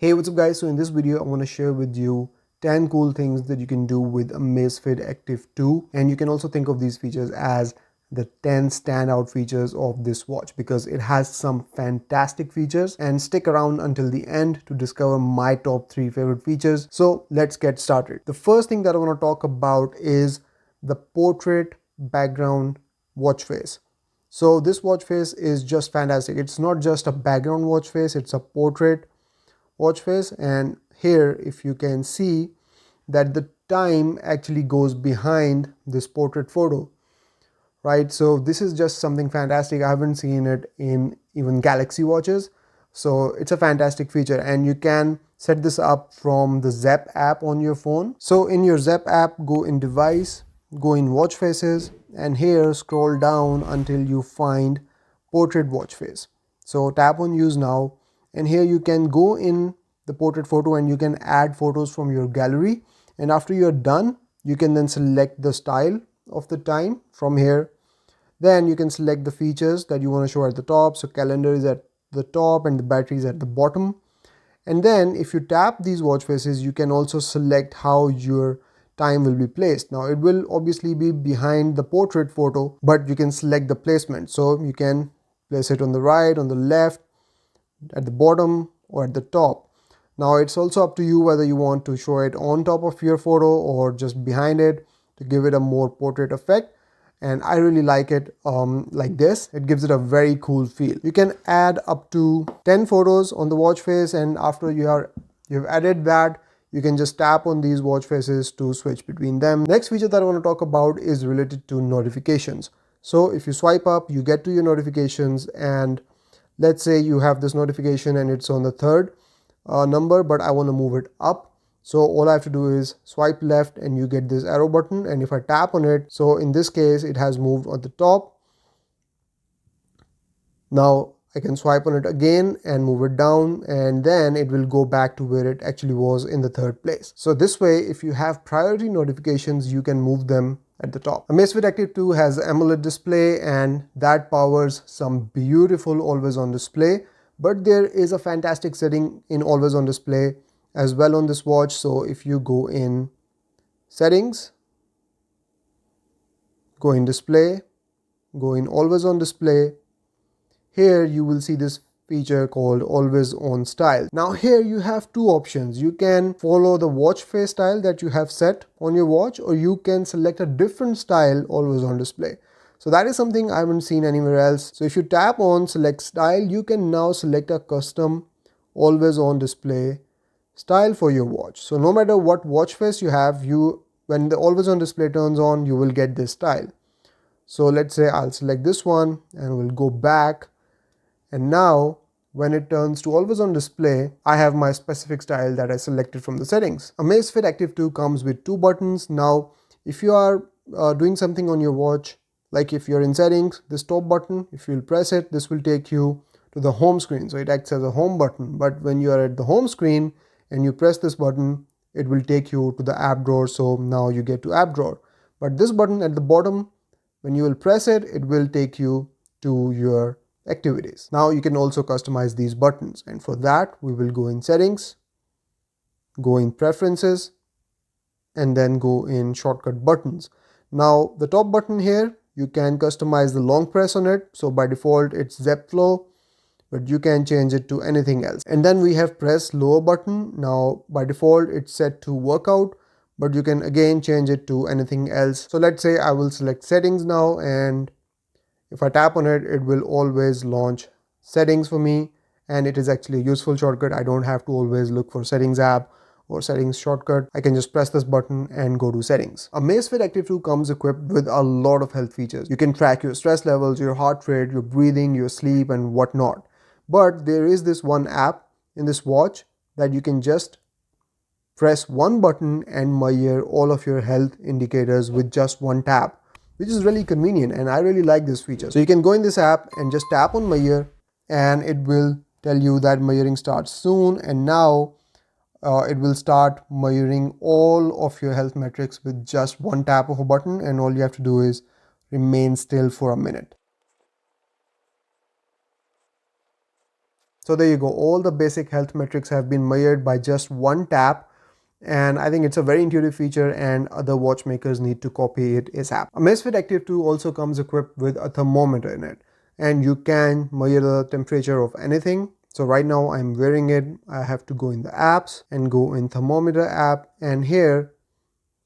Hey, what's up guys? So in this video, I want to share with you 10 cool things that you can do with Amazfit Active 2. And you can also think of these features as the 10 standout features of this watch because it has some fantastic features. And stick around until the end to discover my top 3 favorite features. So let's get started. The first thing that I want to talk about is the portrait background watch face. So this watch face is just fantastic. It's not just a background watch face, it's a portrait watch face, and here if you can see that the time actually goes behind this portrait photo, right? So this is just something fantastic. I haven't seen it in even Galaxy watches, so it's a fantastic feature. And you can set this up from the Zepp app on your phone. So in your Zepp app, go in device, go in watch faces, and here scroll down until you find portrait watch face. So tap on use now, and here you can go in the portrait photo and you can add photos from your gallery. And after you're done, you can then select the style of the time from here. Then you can select the features that you want to show at the top. So calendar is at the top and the battery is at the bottom. And then if you tap these watch faces, you can also select how your time will be placed. Now it will obviously be behind the portrait photo, but you can select the placement. So you can place it on the right, on the left, at the bottom, or at the top. Now it's also up to you whether you want to show it on top of your photo or just behind it to give it a more portrait effect. And I really like it like this. It gives it a very cool feel. You can add up to 10 photos on the watch face, and after you've added that, you can just tap on these watch faces to switch between them. Next feature that I want to talk about is related to notifications. So if you swipe up, you get to your notifications, and let's say you have this notification and it's on the third number, but I want to move it up. So all I have to do is swipe left and you get this arrow button, and if I tap on it, so in this case it has moved on the top. Now I can swipe on it again and move it down, and then it will go back to where it actually was in the third place. So this way, if you have priority notifications, you can move them at the top. Amazfit Active 2 has AMOLED display, and that powers some beautiful always on display. But there is a fantastic setting in always on display as well on this watch. So if you go in settings, go in display, go in always on display, here you will see this feature called always on style. Now here you have two options. You can follow the watch face style that you have set on your watch, or you can select a different style always on display. So that is something I haven't seen anywhere else. So if you tap on select style, you can now select a custom always on display style for your watch. So no matter what watch face you have, when the always on display turns on, you will get this style. So let's say I'll select this one and we'll go back. And now when it turns to always on display, I have my specific style that I selected from the settings. Amazfit Active 2 comes with two buttons. Now, if you are doing something on your watch, like if you're in settings, this top button, if you'll press it, this will take you to the home screen. So it acts as a home button. But when you are at the home screen and you press this button, it will take you to the app drawer. So now you get to app drawer. But this button at the bottom, when you will press it, it will take you to your activities. Now you can also customize these buttons, and for that we will go in settings, go in preferences, and then go in shortcut buttons. Now the top button here, you can customize the long press on it. So by default it's Zepp flow, but you can change it to anything else. And then we have press lower button. Now by default it's set to workout, but you can again change it to anything else. So let's say I will select settings now, and if I tap on it, it will always launch settings for me, and it is actually a useful shortcut. I don't have to always look for settings app or settings shortcut. I can just press this button and go to settings. Amazfit Active 2 comes equipped with a lot of health features. You can track your stress levels, your heart rate, your breathing, your sleep, and whatnot. But there is this one app in this watch that you can just press one button and measure all of your health indicators with just one tap, which is really convenient, and I really like this feature. So you can go in this app and just tap on measure, and it will tell you that measuring starts soon, and now it will start measuring all of your health metrics with just one tap of a button, and all you have to do is remain still for a minute. So there you go. All the basic health metrics have been measured by just one tap. And I think it's a very intuitive feature and other watchmakers need to copy it ASAP. Amazfit Active 2 also comes equipped with a thermometer in it, and you can measure the temperature of anything. So right now I'm wearing it. I have to go in the apps and go in thermometer app, and here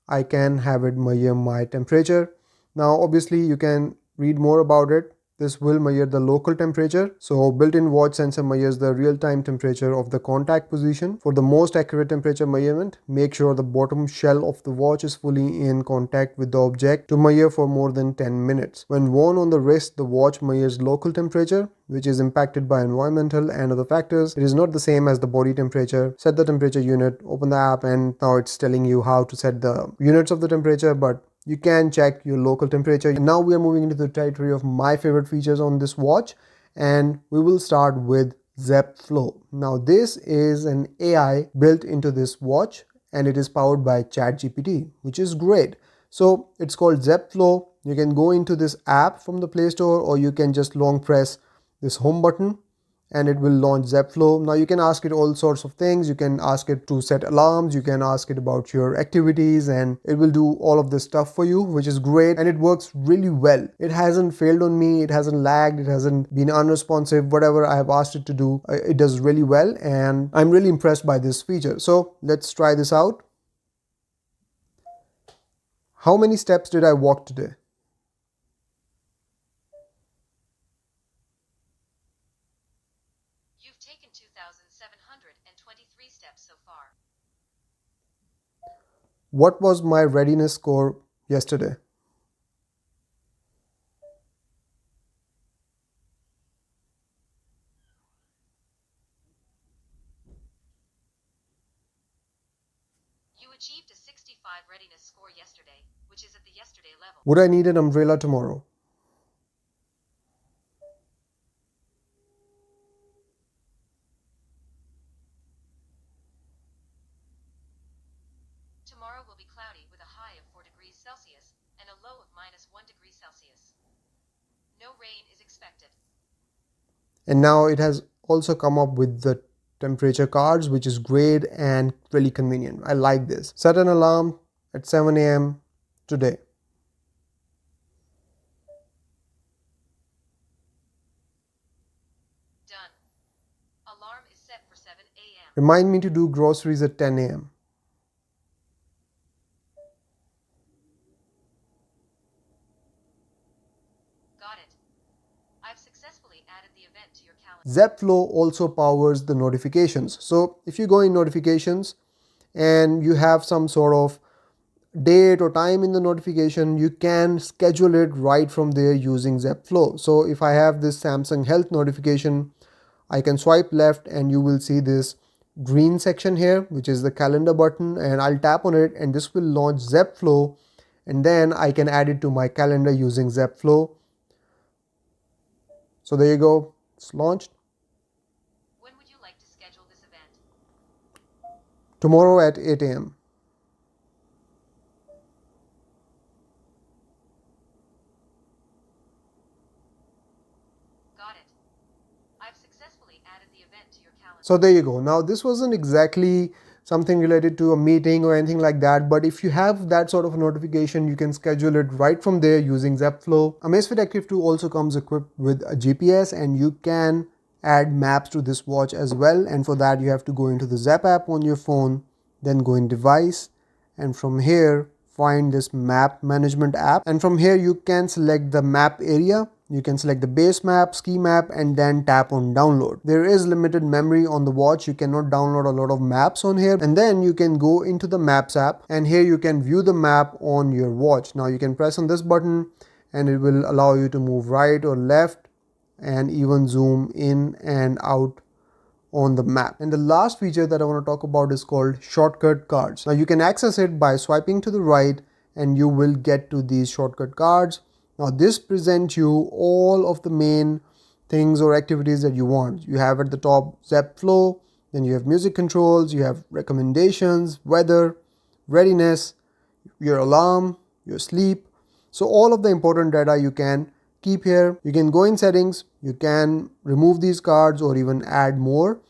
I can have it measure my temperature. Now obviously you can read more about it. This will measure the local temperature. So built-in watch sensor measures the real-time temperature of the contact position. For the most accurate temperature measurement, make sure the bottom shell of the watch is fully in contact with the object to measure for more than 10 minutes. When worn on the wrist, the watch measures local temperature, which is impacted by environmental and other factors. It is not the same as the body temperature. Set the temperature unit, open the app, and now it's telling you how to set the units of the temperature, but you can check your local temperature. Now we are moving into the territory of my favorite features on this watch, and we will start with Zepp Flow. Now this is an AI built into this watch, and it is powered by ChatGPT, which is great. So it's called Zepp Flow. You can go into this app from the Play Store, or you can just long press this home button and it will launch Zepp Flow. Now you can ask it all sorts of things. You can ask it to set alarms, you can ask it about your activities, and it will do all of this stuff for you, which is great, and it works really well. It hasn't failed on me, it hasn't lagged, it hasn't been unresponsive. Whatever I have asked it to do, it does really well, and I'm really impressed by this feature. So let's try this out. How many steps did I walk today? You've taken 2,723 steps so far. What was my readiness score yesterday? You achieved a 65 readiness score yesterday, which is at the yesterday level. Would I need an umbrella tomorrow? Tomorrow will be cloudy with a high of 4 degrees Celsius and a low of -1 degree Celsius. No rain is expected. And now it has also come up with the temperature cards, which is great and really convenient. I like this. Set an alarm at 7 a.m. today. Done. Alarm is set for 7 a.m. Remind me to do groceries at 10 a.m. Got it. I've successfully added the event to your calendar. Zepp Flow also powers the notifications. So if you go in notifications and you have some sort of date or time in the notification, you can schedule it right from there using Zepp Flow. So if I have this Samsung Health notification, I can swipe left and you will see this green section here, which is the calendar button, and I'll tap on it and this will launch Zepp Flow, and then I can add it to my calendar using Zepp Flow. So there you go, it's launched. When would you like to schedule this event? Tomorrow at 8 a.m. Got it. I've successfully added the event to your calendar. So there you go. Now this wasn't exactly something related to a meeting or anything like that, but if you have that sort of a notification, you can schedule it right from there using Zepp Flow. Amazfit Active 2 also comes equipped with a GPS, and you can add maps to this watch as well, and for that you have to go into the Zepp app on your phone, then go in device, and from here find this map management app, and from here you can select the map area. You can select the base map, ski map, and then tap on download. There is limited memory on the watch. You cannot download a lot of maps on here. And then you can go into the maps app, and here you can view the map on your watch. Now you can press on this button and it will allow you to move right or left and even zoom in and out on the map. And the last feature that I want to talk about is called shortcut cards. Now you can access it by swiping to the right and you will get to these shortcut cards. Now this presents you all of the main things or activities that you want. You have at the top Zepp Flow, then you have music controls, you have recommendations, weather, readiness, your alarm, your sleep. So all of the important data you can keep here. You can go in settings, you can remove these cards or even add more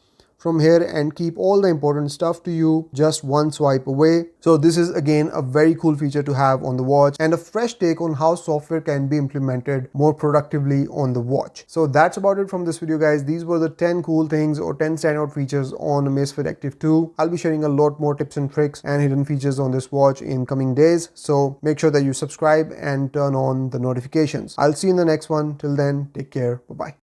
from here and keep all the important stuff to you just one swipe away. So this is again a very cool feature to have on the watch and a fresh take on how software can be implemented more productively on the watch. So that's about it from this video, guys. These were the 10 cool things or 10 standout features on Amazfit Active 2. I'll be sharing a lot more tips and tricks and hidden features on this watch in coming days. So make sure that you subscribe and turn on the notifications. I'll see you in the next one. Till then, take care. Bye-bye.